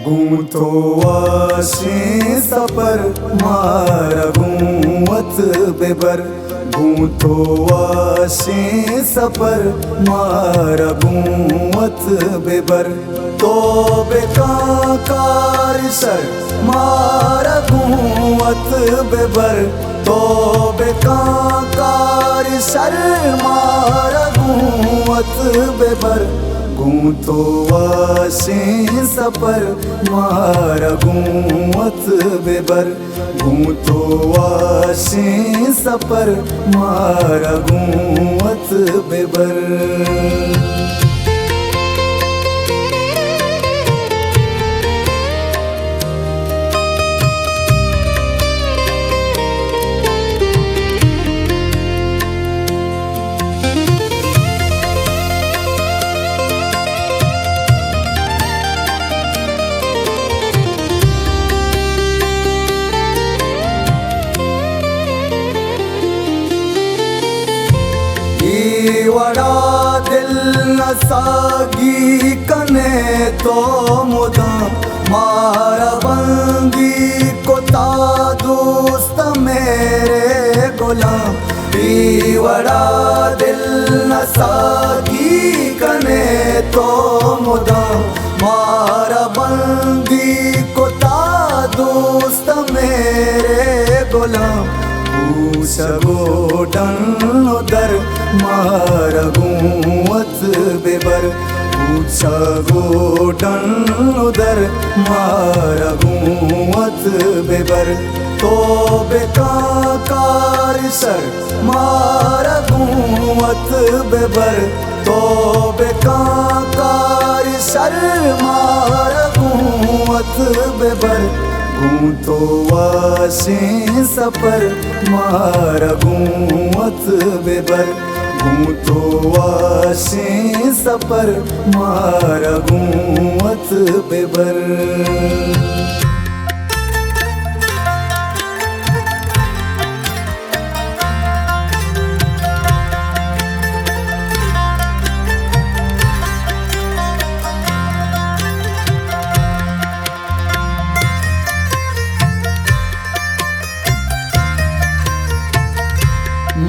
गूंथो आशीं सपर मारा गूंवत बेबर, गूंथो आशीं सपर मारा गूंवत बेबर, तो बेकार सर मारा गूंवत बेबर, तो बेकार सर मारा गूंवत बेबर, गूंथो आशीं सपर मारा गूंवत बेबर, गूंथो आशीं सपर मारा गूंवत बेबर। वड़ा दिल न सागी कने तो मुदा मारा बंगी को ता दोस्त मेरे गुलाम, वड़ा दिल न सागी कने तो मुदा मारा बंगी को ता दोस्त मेरे गुलाम, गोडन उदर मारा गूंवत बेबर, गोडन उदर मारा गूंवत बेबर, तो बेकार सर मारा गूंवत बेबर, तो बेकार सर मारा गूंवत बेबर, गूंथो आशीं सपर मारा गूंवत बेबर, गूंथो आशीं सपर मारा गूंवत बेबर।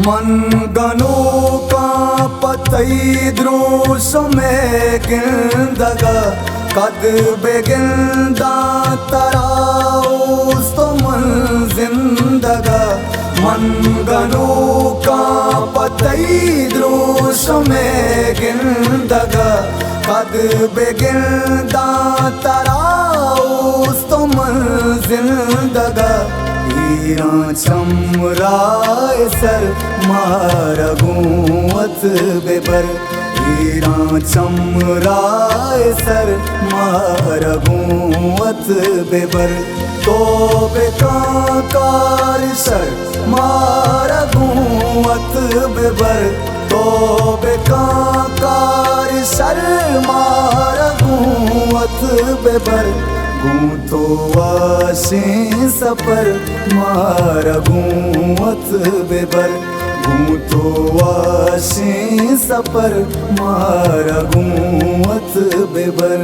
मन गनो का पतई द्रोस में गिंदगा, कद बेगिंदा तराउस तो मन जिंदगा, मन गनो का पतई द्रोस में गिंदगा, कद बेगिंदा तराउस तो मन जिंदगा, हीरा चमराए सर मारा गूंवत बेबर, हीरा चमराए सर मारा गूंवत बेबर, तो बेकार सर मारा गूंवत बेबर, तो बेकार सर मारा गूंवत बेबर, गूंथो आशीं सपर मारा गूंवत बेबर, गूंथो आशीं सपर मारा गूंवत बेबर।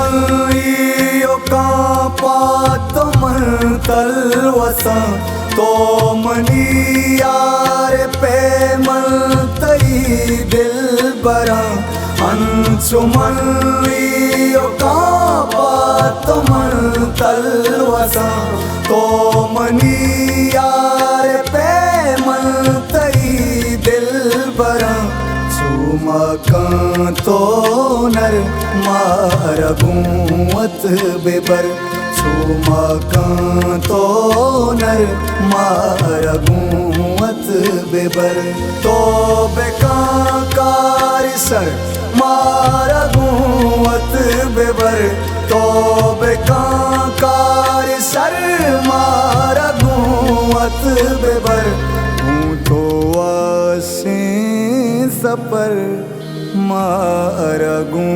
अंशुमयियों का पात मन तलवसा, तो मनी यार पे मन तई दिल बरा, अंशुमन लियो कापा तुमन तलवसा तो मनी यार पे मन तई दिल बरा चुमका तो नर मारगूवत बेबर चुमका तो नर मारगूवत बेबर तो बेका सर मारगूवत बेबर तो बेकार सर मारगूवत बेबर हूँ तो आसे सपर मारगू